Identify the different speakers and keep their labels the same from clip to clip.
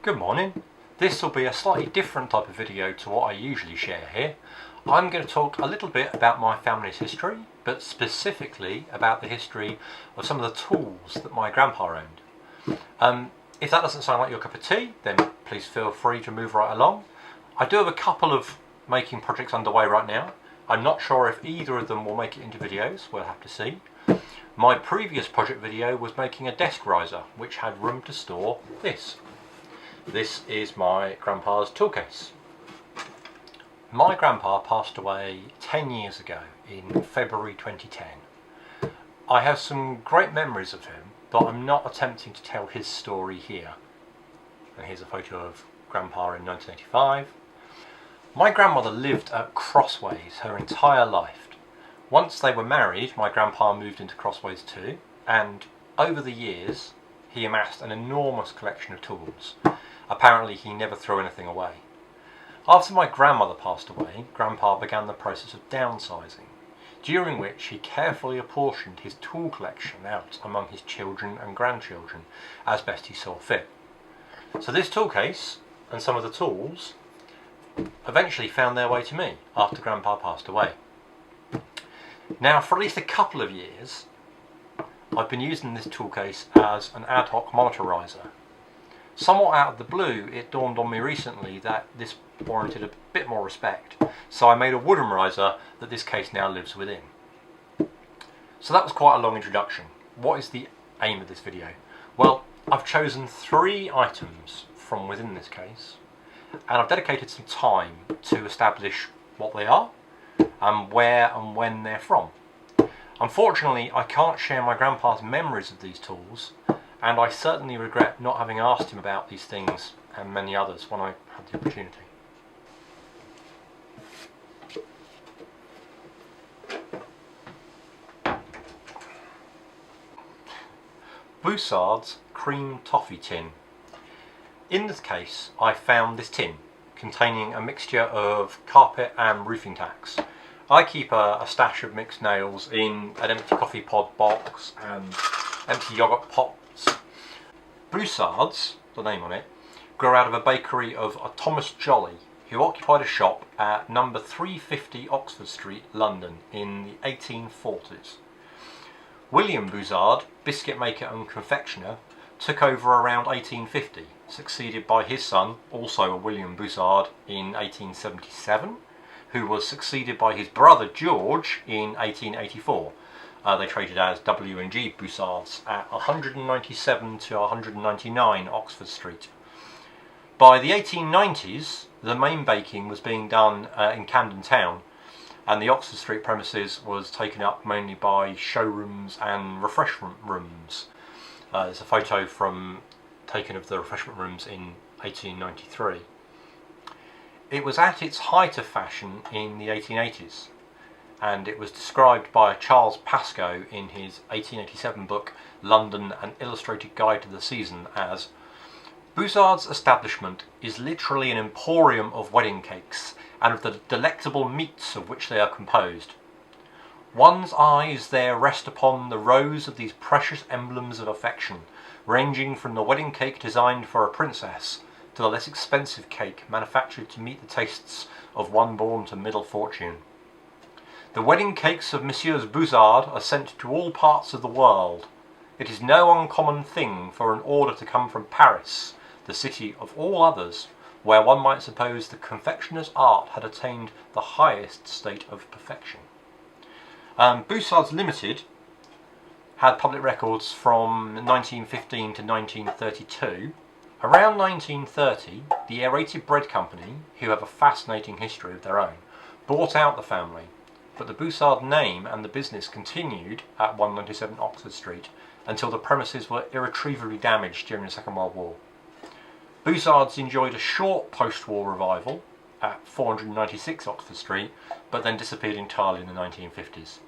Speaker 1: Good morning. This will be a slightly different type of video to what I usually share here. I'm going to talk a little bit about my family's history, but specifically about the history of some of the tools that my grandpa owned. If that doesn't sound like your cup of tea, then please feel free to move right along. I do have a couple of making projects underway right now. I'm not sure if either of them will make it into videos, we'll have to see. My previous project video was making a desk riser, which had room to store this. This is my grandpa's tool case. My grandpa passed away 10 years ago in February 2010. I have some great memories of him, but I'm not attempting to tell his story here. And here's a photo of grandpa in 1985. My grandmother lived at Crossways her entire life. Once they were married, my grandpa moved into Crossways too, and over the years he amassed an enormous collection of tools. Apparently he never threw anything away. After my grandmother passed away, Grandpa began the process of downsizing, during which he carefully apportioned his tool collection out among his children and grandchildren as best he saw fit. So this tool case and some of the tools eventually found their way to me after Grandpa passed away. Now, for at least a couple of years I've been using this tool case as an ad hoc monitor riser. Somewhat out of the blue, it dawned on me recently that this warranted a bit more respect, so I made a wooden riser that this case now lives within. So that was quite a long introduction. What is the aim of this video? Well, I've chosen 3 items from within this case, and I've dedicated some time to establish what they are, and where and when they're from. Unfortunately, I can't share my grandpa's memories of these tools, and I certainly regret not having asked him about these things and many others when I had the opportunity. Broussard's cream toffee tin. In this case I found this tin containing a mixture of carpet and roofing tacks. I keep a stash of mixed nails in an empty coffee pod box and empty yoghurt pots. Broussard's, the name on it, grew out of a bakery of a Thomas Jolly, who occupied a shop at number 350 Oxford Street, London, in the 1840s. William Broussard, biscuit maker and confectioner, took over around 1850, succeeded by his son, also a William Broussard, in 1877, who was succeeded by his brother George in 1884. They traded as W&G Broussards at 197 to 199 Oxford Street. By the 1890s, the main baking was being done in Camden Town, and the Oxford Street premises was taken up mainly by showrooms and refreshment rooms. There's a photo taken of the refreshment rooms in 1893. It was at its height of fashion in the 1880s. And it was described by Charles Pascoe in his 1887 book London, an Illustrated Guide to the Season as Broussard's establishment is literally an emporium of wedding cakes and of the delectable meats of which they are composed. One's eyes there rest upon the rows of these precious emblems of affection, ranging from the wedding cake designed for a princess to the less expensive cake manufactured to meet the tastes of one born to middle fortune. The wedding cakes of Messieurs Broussard are sent to all parts of the world. It is no uncommon thing for an order to come from Paris, the city of all others, where one might suppose the confectioner's art had attained the highest state of perfection. Broussard's Limited had public records from 1915 to 1932. Around 1930, the Aerated Bread Company, who have a fascinating history of their own, bought out the family. But the Broussard name and the business continued at 197 Oxford Street until the premises were irretrievably damaged during the Second World War. Broussard's enjoyed a short post-war revival at 496 Oxford Street, but then disappeared entirely in the 1950s.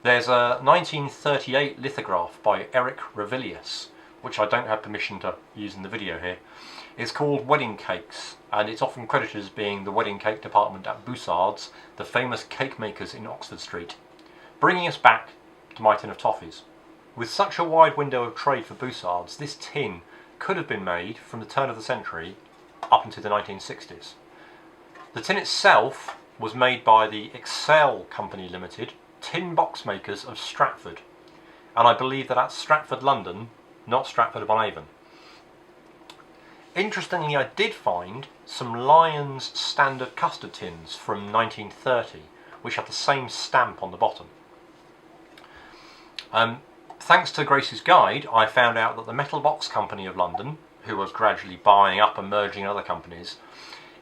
Speaker 1: There's a 1938 lithograph by Eric Revilius, which I don't have permission to use in the video here. It's called Wedding Cakes, and it's often credited as being the wedding cake department at Broussard's, the famous cake makers in Oxford Street. Bringing us back to my tin of toffees. With such a wide window of trade for Broussard's, this tin could have been made from the turn of the century up into the 1960s. The tin itself was made by the Excel Company Limited, tin box makers of Stratford, and I believe that that's Stratford, London, not Stratford-upon-Avon. Interestingly, I did find some Lyons standard custard tins from 1930, which have the same stamp on the bottom. Thanks to Grace's guide, I found out that the Metal Box Company of London, who was gradually buying up and merging other companies,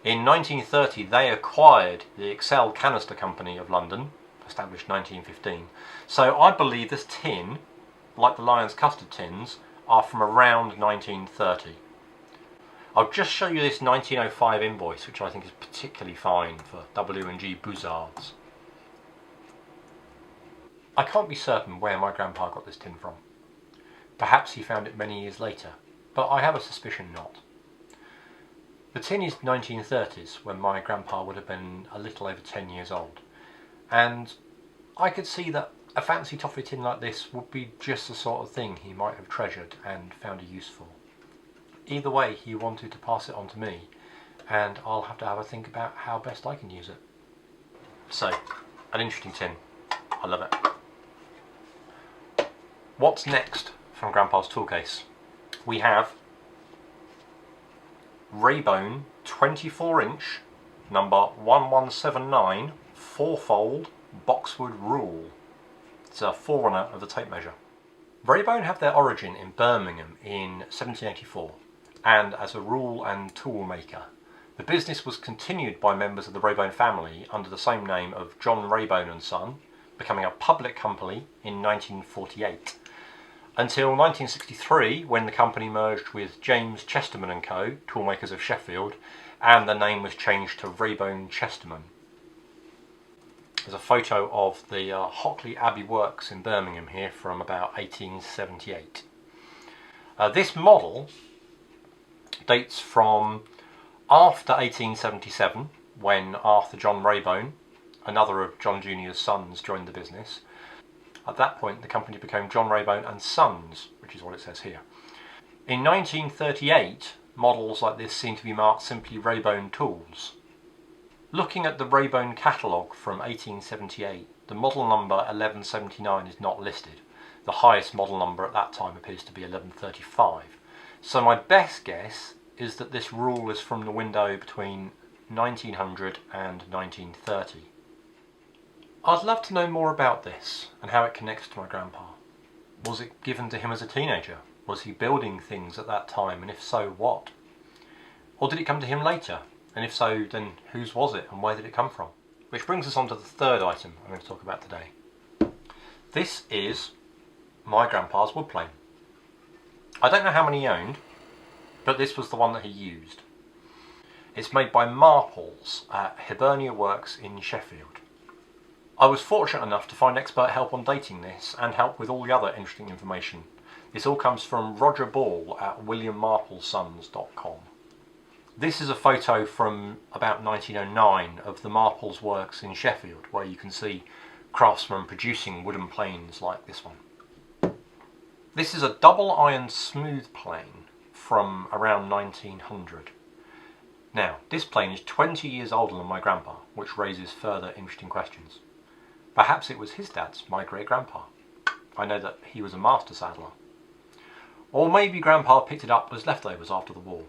Speaker 1: in 1930 they acquired the Excel Canister Company of London, established 1915. So I believe this tin, like the Lyons custard tins, are from around 1930. I'll just show you this 1905 invoice, which I think is particularly fine for W&G Broussards. I can't be certain where my grandpa got this tin from. Perhaps he found it many years later, but I have a suspicion not. The tin is 1930s, when my grandpa would have been a little over 10 years old, and I could see that a fancy toffee tin like this would be just the sort of thing he might have treasured and found it useful. Either way, he wanted to pass it on to me, and I'll have to have a think about how best I can use it. So, an interesting tin. I love it. What's next from Grandpa's tool case? We have Raybone 24-inch, number 1179, 4-fold boxwood rule. It's a forerunner of the tape measure. Raybone have their origin in Birmingham in 1784, and as a rule and tool maker. The business was continued by members of the Raybone family under the same name of John Raybone and Son, becoming a public company in 1948. Until 1963, when the company merged with James Chesterman & Co., toolmakers of Sheffield, and the name was changed to Raybone Chesterman. There's a photo of the Hockley Abbey Works in Birmingham here from about 1878. This model dates from after 1877, when Arthur John Raybone, another of John Jr.'s sons, joined the business. At that point, the company became John Raybone and Sons, which is what it says here. In 1938, models like this seem to be marked simply Raybone Tools. Looking at the Raybone catalogue from 1878, the model number 1179 is not listed. The highest model number at that time appears to be 1135. So my best guess is that this rule is from the window between 1900 and 1930. I'd love to know more about this and how it connects to my grandpa. Was it given to him as a teenager? Was he building things at that time, and if so, what? Or did it come to him later? And if so, then whose was it and where did it come from? Which brings us on to the third item I'm going to talk about today. This is my grandpa's woodplane. I don't know how many he owned, but this was the one that he used. It's made by Marples at Hibernia Works in Sheffield. I was fortunate enough to find expert help on dating this and help with all the other interesting information. This all comes from Roger Ball at williammarplesons.com. This is a photo from about 1909 of the Marples Works in Sheffield, where you can see craftsmen producing wooden planes like this one. This is a double iron smooth plane from around 1900. Now, this plane is 20 years older than my grandpa, which raises further interesting questions. Perhaps it was his dad's, my great-grandpa. I know that he was a master saddler. Or maybe Grandpa picked it up as leftovers after the war.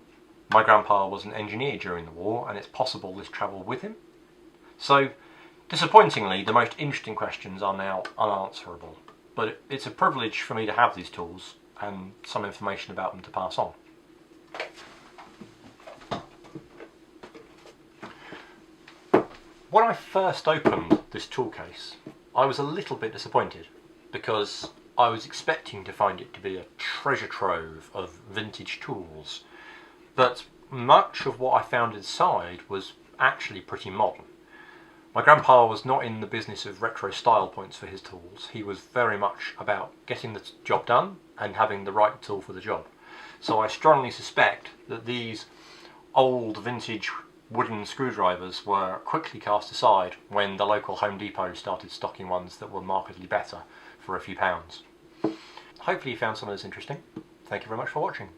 Speaker 1: My grandpa was an engineer during the war, and it's possible this travelled with him. So, disappointingly, the most interesting questions are now unanswerable. But it's a privilege for me to have these tools, and some information about them to pass on. When I first opened this tool case, I was a little bit disappointed, because I was expecting to find it to be a treasure trove of vintage tools. But much of what I found inside was actually pretty modern. My grandpa was not in the business of retro style points for his tools. He was very much about getting the job done and having the right tool for the job. So I strongly suspect that these old vintage wooden screwdrivers were quickly cast aside when the local Home Depot started stocking ones that were markedly better for a few pounds. Hopefully you found some of this interesting. Thank you very much for watching.